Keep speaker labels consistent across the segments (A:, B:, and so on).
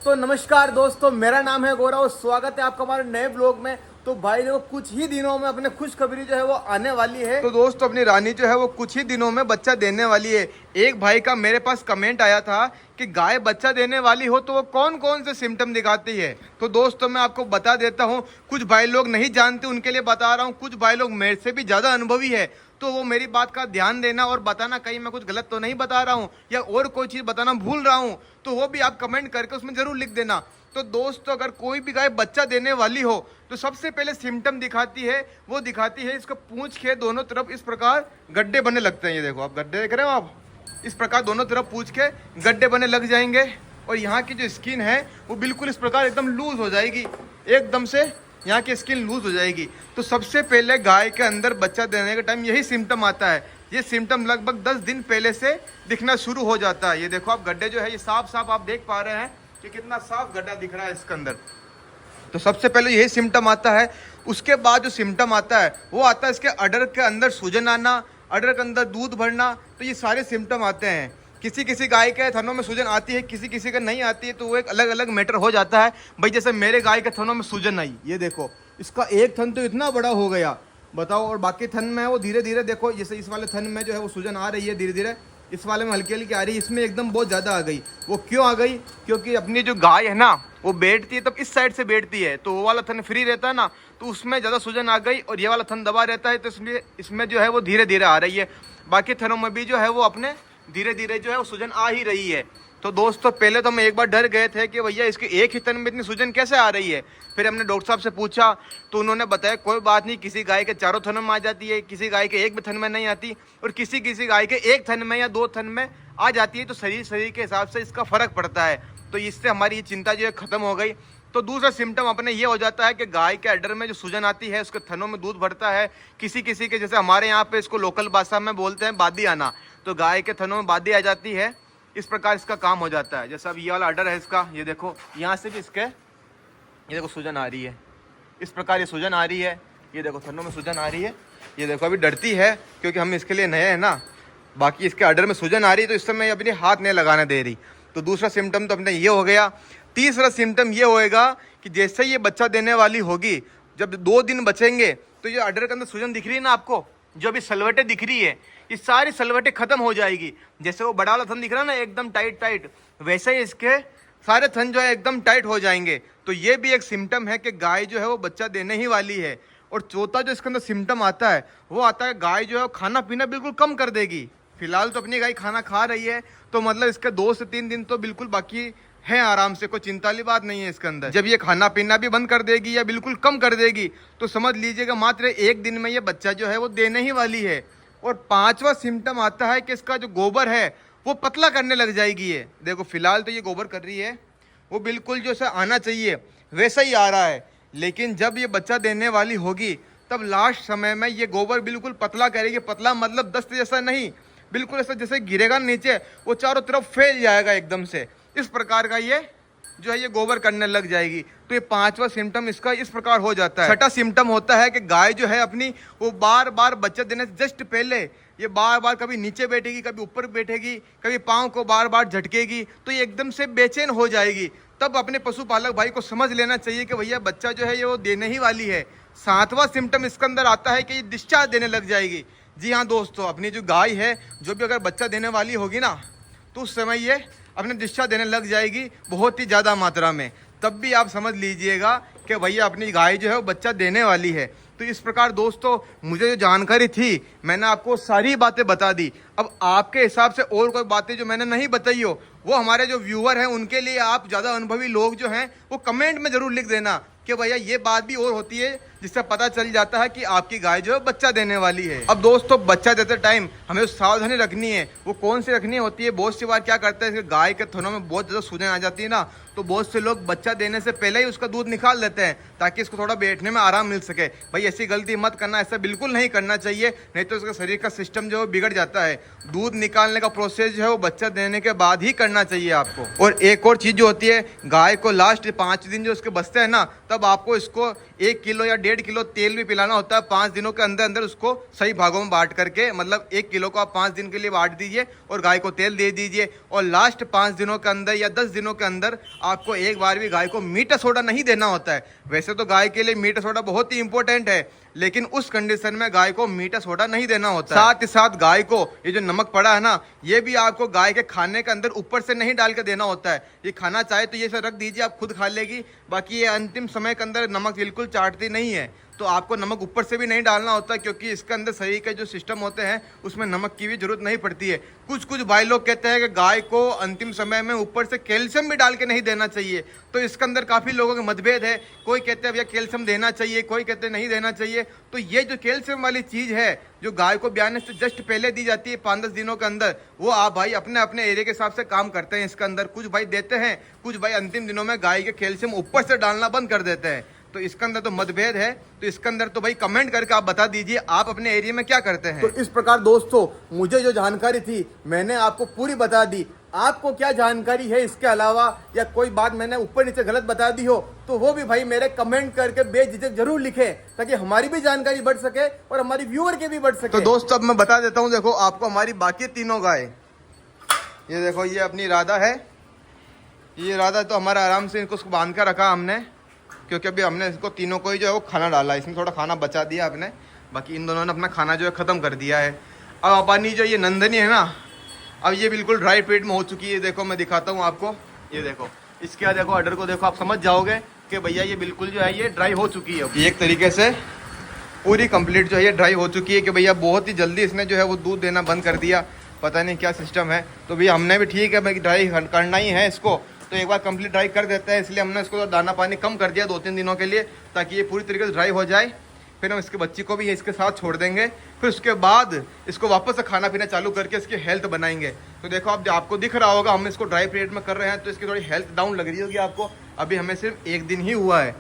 A: तो नमस्कार दोस्तों, मेरा नाम है गौरव। स्वागत है आपका हमारे नए ब्लॉग में। तो भाई देखो, कुछ ही दिनों में अपने खुशखबरी जो है वो आने वाली है। तो दोस्तों, अपनी रानी जो है वो कुछ ही दिनों में बच्चा देने वाली है। एक भाई का मेरे पास कमेंट आया था कि गाय बच्चा देने वाली हो तो वो कौन कौन से सिम्टम दिखाती है। तो दोस्तों, मैं आपको बता देता हूँ। कुछ भाई लोग नहीं जानते, उनके लिए बता रहा हूँ। कुछ भाई लोग मेरे से भी ज़्यादा अनुभवी है, तो वो मेरी बात का ध्यान देना और बताना, कहीं मैं कुछ गलत तो नहीं बता रहा हूँ या और कोई चीज़ बताना भूल रहा हूँ, तो वो भी आप कमेंट करके उसमें ज़रूर लिख देना। तो दोस्तों, अगर कोई भी गाय बच्चा देने वाली हो तो सबसे पहले सिम्टम दिखाती है, वो दिखाती है इसको पूंछ के दोनों तरफ इस प्रकार गड्ढे बने लगते हैं। ये देखो, आप गड्ढे देख रहे हो आप, इस प्रकार दोनों तरफ पूंछ के गड्ढे बने लग जाएंगे। और यहाँ की जो स्किन है वो बिल्कुल इस प्रकार एकदम लूज हो जाएगी, एकदम से यहाँ की स्किन लूज हो जाएगी। तो सबसे पहले गाय के अंदर बच्चा देने के टाइम यही सिम्टम आता है। ये सिम्टम लगभग 10 दिन पहले से दिखना शुरू हो जाता है। ये देखो आप, गड्ढे जो है ये साफ साफ आप देख पा रहे हैं कि कितना साफ गड्ढा दिख रहा है इसके अंदर। तो सबसे पहले यही सिम्टम आता है। उसके बाद जो सिम्टम आता है वो आता है इसके अडर के अंदर सूजन आना, अडर के अंदर दूध भरना। तो ये सारे सिम्टम आते हैं। किसी किसी गाय के थनों में सूजन आती है, किसी किसी का नहीं आती है, तो वो एक अलग अलग मैटर हो जाता है। भाई जैसे मेरे गाय के थनों में सूजन आई, ये देखो इसका एक थन तो इतना बड़ा हो गया, बताओ। और बाकी थन में वो धीरे धीरे देखो, जैसे इस वाले थन में जो है वो सूजन आ रही है धीरे धीरे, इस वाले में हल्की हल्की आ रही है, इसमें एकदम बहुत ज़्यादा आ गई। वो क्यों आ गई? क्योंकि अपनी जो गाय है ना वो बैठती है तब इस साइड से बैठती है, तो वो वाला थन फ्री रहता है ना, तो उसमें ज़्यादा सूजन आ गई। और ये वाला थन दबा रहता है, तो इसलिए इसमें जो है वो धीरे धीरे आ रही है। बाकी थनों में भी जो है वो अपने धीरे धीरे जो है वो सूजन आ ही रही है। तो दोस्तों, पहले तो हम एक बार डर गए थे कि भैया इसके एक ही थन में इतनी सूजन कैसे आ रही है। फिर हमने डॉक्टर साहब से पूछा, तो उन्होंने बताया कोई बात नहीं, किसी गाय के चारों थनों में आ जाती है, किसी गाय के एक भी थन में नहीं आती, और किसी किसी गाय के एक थन में या दो थन में आ जाती है। तो शरीर के हिसाब से इसका फर्क पड़ता है। तो इससे हमारी ये चिंता जो है खत्म हो गई। तो दूसरा सिम्टम अपने ये हो जाता है कि गाय के अडर में जो सूजन आती है, उसके थनों में दूध भरता है। किसी किसी के, जैसे हमारे यहाँ पे इसको लोकल भाषा में बोलते हैं बादी आना, तो गाय के थनों में बादी आ जाती है। इस प्रकार इसका काम हो जाता है। जैसा अब ये वाला अडर है इसका, ये देखो यहाँ से भी इसके, ये देखो सूजन आ रही है, इस प्रकार ये सूजन आ रही है। ये देखो थनों में सूजन आ रही है। ये देखो अभी डरती है क्योंकि हम इसके लिए नए हैं ना। बाकी इसके अडर में सूजन आ रही है, तो इस समय अपने हाथ नहीं लगाने दे रही। तो दूसरा सिम्टम तो अपने ये हो गया। तीसरा सिम्टम ये होएगा कि जैसे ये बच्चा देने वाली होगी, जब 2 दिन बचेंगे, तो ये अडर के अंदर सूजन दिख रही है ना आपको, जो अभी सलवटें दिख रही है, ये सारी सलवटें खत्म हो जाएगी। जैसे वो बड़ा वाला थन दिख रहा है ना एकदम टाइट टाइट, वैसे ही इसके सारे थन जो है एकदम टाइट हो जाएंगे। तो ये भी एक सिम्टम है कि गाय जो है वो बच्चा देने ही वाली है। और चौथा जो इसके अंदर सिम्टम आता है वो आता है, गाय जो है खाना पीना बिल्कुल कम कर देगी। फिलहाल तो अपनी गाय खाना खा रही है, तो मतलब इसके 2 से 3 दिन तो बिल्कुल बाकी है आराम से, कोई चिंता वाली बात नहीं है इसके अंदर। जब ये खाना पीना भी बंद कर देगी या बिल्कुल कम कर देगी, तो समझ लीजिएगा मात्र 1 दिन में ये बच्चा जो है वो देने ही वाली है। और 5वां सिम्टम आता है कि इसका जो गोबर है वो पतला करने लग जाएगी। ये देखो, फिलहाल तो ये गोबर कर रही है, वो बिल्कुल जैसा आना चाहिए वैसा ही आ रहा है। लेकिन जब ये बच्चा देने वाली होगी, तब लास्ट समय में ये गोबर बिल्कुल पतला करेगी। पतला मतलब दस्त जैसा नहीं, बिल्कुल ऐसा जैसे गिरेगा नीचे, वो चारों तरफ फैल जाएगा एकदम से। इस प्रकार का ये जो है ये गोबर करने लग जाएगी। तो ये 5वां सिम्टम इसका इस प्रकार हो जाता है। 6ठा सिम्टम होता है कि गाय जो है अपनी वो बार बार बच्चा देने से जस्ट पहले ये बार बार कभी नीचे बैठेगी, कभी ऊपर बैठेगी, कभी पाँव को बार बार झटकेगी, तो ये एकदम से बेचैन हो जाएगी। तब अपने पशुपालक भाई को समझ लेना चाहिए कि भैया बच्चा जो है ये वो देने ही वाली है। 7वां सिम्टम इसके अंदर आता है कि ये डिस्चार्ज देने लग जाएगी। जी हाँ दोस्तों, अपनी जो गाय है जो भी अगर बच्चा देने वाली होगी ना, तो उस समय ये अपने डिस्चार्ज देने लग जाएगी बहुत ही ज़्यादा मात्रा में। तब भी आप समझ लीजिएगा कि भैया अपनी गाय जो है वो बच्चा देने वाली है। तो इस प्रकार दोस्तों, मुझे जो जानकारी थी मैंने आपको सारी बातें बता दी। अब आपके हिसाब से और कोई बातें जो मैंने नहीं बताई हो, वो हमारे जो व्यूअर हैं उनके लिए, आप ज़्यादा अनुभवी लोग जो हैं वो कमेंट में ज़रूर लिख देना कि भैया ये बात भी और होती है, जिससे पता चल जाता है कि आपकी गाय जो है बच्चा देने वाली है। अब दोस्तों, बच्चा देते टाइम हमें सावधानी रखनी है। वो कौन सी रखनी होती है? बहुत सी बार क्या करते हैं, गाय के थनों में बहुत ज़्यादा सूजन आ जाती है ना, तो बहुत से लोग बच्चा देने से पहले ही उसका दूध निकाल लेते हैं ताकि इसको थोड़ा बैठने में आराम मिल सके। भाई ऐसी गलती मत करना, ऐसा बिल्कुल नहीं करना चाहिए, नहीं तो उसका शरीर का सिस्टम जो है बिगड़ जाता है। दूध निकालने का प्रोसेस जो है वो बच्चा देने के बाद ही करना चाहिए आपको। और एक और चीज़ जो होती है, गाय को लास्ट 5 दिन जो उसके बचते हैं ना, तब आपको इसको 1 किलो या 1.5 किलो तेल भी पिलाना होता है 5 दिनों के अंदर अंदर उसको सही भागों में बांट करके, मतलब 1 किलो को आप 5 दिन के लिए बांट दीजिए और गाय को तेल दे दीजिए। और लास्ट 5 दिनों के अंदर या 10 दिनों के अंदर आपको एक बार भी गाय को मीठा सोडा नहीं देना होता है। वैसे तो गाय के लिए मीठा सोडा बहुत ही इंपॉर्टेंट है, लेकिन उस कंडीशन में गाय को मीठा सोडा नहीं देना होता है। साथ ही साथ गाय को ये जो नमक पड़ा है ना, ये भी आपको गाय के खाने के अंदर ऊपर से नहीं डाल के देना होता है। ये खाना चाहे तो ये सब रख दीजिए, आप खुद खा लेगी। बाकी ये अंतिम समय के अंदर नमक बिल्कुल चाटती नहीं है, तो आपको नमक ऊपर से भी नहीं डालना होता, क्योंकि इसके अंदर शरीर के जो सिस्टम होते हैं उसमें नमक की भी जरूरत नहीं पड़ती है। कुछ भाई लोग कहते हैं कि गाय को अंतिम समय में ऊपर से कैल्शियम भी डाल के नहीं देना चाहिए, तो इसके अंदर काफ़ी लोगों के मतभेद है। कोई कहते हैं भैया कैल्शियम देना चाहिए, कोई कहते हैं नहीं देना चाहिए। तो ये जो कैल्शियम वाली चीज़ है जो गाय को ब्याने से जस्ट पहले दी जाती है 5-10 दिनों के अंदर, वो आप भाई अपने अपने एरिया के हिसाब से काम करते हैं। इसके अंदर कुछ भाई देते हैं, कुछ भाई अंतिम दिनों में गाय के कैल्शियम ऊपर से डालना बंद कर देते हैं। तो इसके अंदर तो मतभेद है। तो इसके अंदर तो भाई कमेंट करके आप बता दीजिए आप अपने एरिया में क्या करते हैं। तो इस प्रकार दोस्तों मुझे जो जानकारी थी मैंने आपको पूरी बता दी। आपको क्या जानकारी है इसके अलावा, या कोई बात मैंने ऊपर नीचे गलत बता दी हो, तो वो भी भाई मेरे कमेंट करके बेझिझक जरूर लिखें, ताकि हमारी भी जानकारी बढ़ सके और हमारी व्यूअर के भी बढ़ सके। तो दोस्तों अब मैं बता देता हूँ, देखो आपको हमारी बाकी तीनों गाय, ये देखो ये अपनी राधा है, ये राधा तो हमारा आराम से इनको बांध कर रखा हमने, क्योंकि अभी हमने इसको तीनों को ही जो है वो खाना डाला, इसमें थोड़ा खाना बचा दिया आपने। बाकी इन दोनों ने अपना खाना जो है ख़त्म कर दिया है। अब अपनी जो ये नंदनी है ना, अब ये बिल्कुल ड्राई पेट में हो चुकी है। देखो मैं दिखाता हूँ आपको, ये देखो इसके देखो ऑर्डर को देखो, आप समझ जाओगे कि भैया ये बिल्कुल जो है ये ड्राई हो चुकी है। एक तरीके से पूरी कंप्लीट जो है ये ड्राई हो चुकी है कि भैया बहुत ही जल्दी इसने जो है वो दूध देना बंद कर दिया। पता नहीं क्या सिस्टम है। तो भैया हमने भी ठीक है भाई ड्राई करना ही है इसको, तो एक बार कंप्लीट ड्राई कर देते हैं, इसलिए हमने इसको तो दाना पानी कम कर दिया 2-3 दिनों के लिए, ताकि ये पूरी तरीके से ड्राई हो जाए। फिर हम इसके बच्ची को भी इसके साथ छोड़ देंगे, फिर उसके बाद इसको वापस से खाना पीना चालू करके इसकी हेल्थ बनाएंगे। तो देखो अब आपको दिख रहा होगा हम इसको ड्राई पीरियड में कर रहे हैं, तो इसकी थोड़ी हेल्थ डाउन लग रही होगी आपको। अभी हमें सिर्फ 1 दिन ही हुआ है।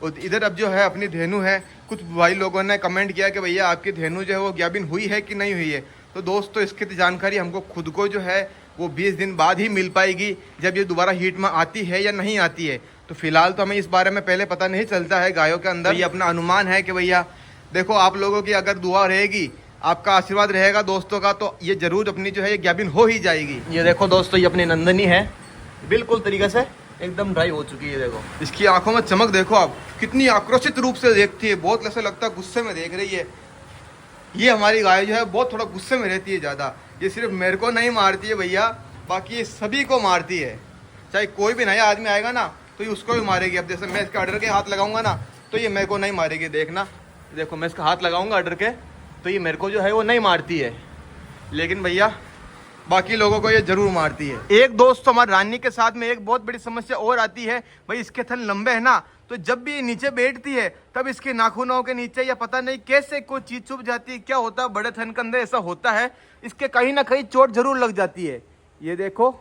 A: और इधर अब जो है अपनी धेनु है, कुछ भाई लोगों ने कमेंट किया कि भैया आपकी धेनु जो है वो गाभिन हुई है कि नहीं हुई है। तो दोस्तों इसकी जानकारी हमको खुद को जो है वो 20 दिन बाद ही मिल पाएगी, जब ये दोबारा हीट में आती है या नहीं आती है। तो फिलहाल तो हमें इस बारे में पहले पता नहीं चलता है गायों के अंदर। ये अपना अनुमान है कि भैया देखो आप लोगों की अगर दुआ रहेगी, आपका आशीर्वाद रहेगा दोस्तों का, तो ये जरूर अपनी जो है ये गाभिन हो ही जाएगी। ये देखो दोस्तों ये अपनी नंदनी है, बिल्कुल तरीके से एकदम ड्राई हो चुकी है। देखो इसकी आंखों में चमक देखो आप, कितनी आक्रोशित रूप से देखती है, बहुत ऐसा लगता है गुस्से में देख रही है। ये हमारी गाय जो है बहुत थोड़ा गुस्से में रहती है ज़्यादा। ये सिर्फ मेरे को नहीं मारती है भैया, बाकी ये सभी को मारती है। चाहे कोई भी नया आदमी आएगा ना तो ये उसको भी मारेगी। अब जैसे मैं इसके ऑर्डर के हाथ लगाऊंगा ना तो ये मेरे को नहीं मारेगी, देखना। देखो मैं इसका हाथ लगाऊंगा ऑर्डर के तो ये मेरे को जो है वो नहीं मारती है, लेकिन भैया बाकी लोगों को ये जरूर मारती है। एक दोस्त तो हमारी रानी के साथ में एक बहुत बड़ी समस्या और आती है भाई, इसके थन लंबे है ना, तो जब भी ये नीचे बैठती है तब इसके नाखूनों के नीचे या पता नहीं कैसे कोई चीज चुभ जाती है। क्या होता है बड़े थन के अंदर ऐसा होता है, इसके कहीं ना कहीं चोट जरूर लग जाती है। ये देखो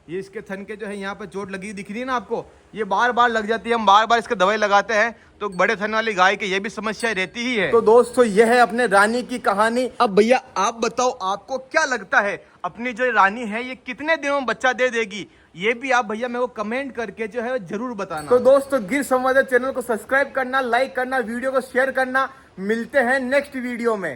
A: ये इसके थन के जो है यहाँ पे चोट लगी दिख रही है ना आपको, ये बार बार लग जाती है। हम बार बार इसके दवाई लगाते हैं, तो बड़े थन वाली गाय की ये भी समस्या रहती ही है। तो दोस्तों ये है अपने रानी की कहानी। अब भैया आप बताओ आपको क्या लगता है अपनी जो रानी है ये कितने दिनों में बच्चा दे देगी? ये भी आप भैया मेरे को कमेंट करके जो है जरूर बताना। तो दोस्तों गिर संवाद चैनल को सब्सक्राइब करना, लाइक करना, वीडियो को शेयर करना। मिलते हैं नेक्स्ट वीडियो में।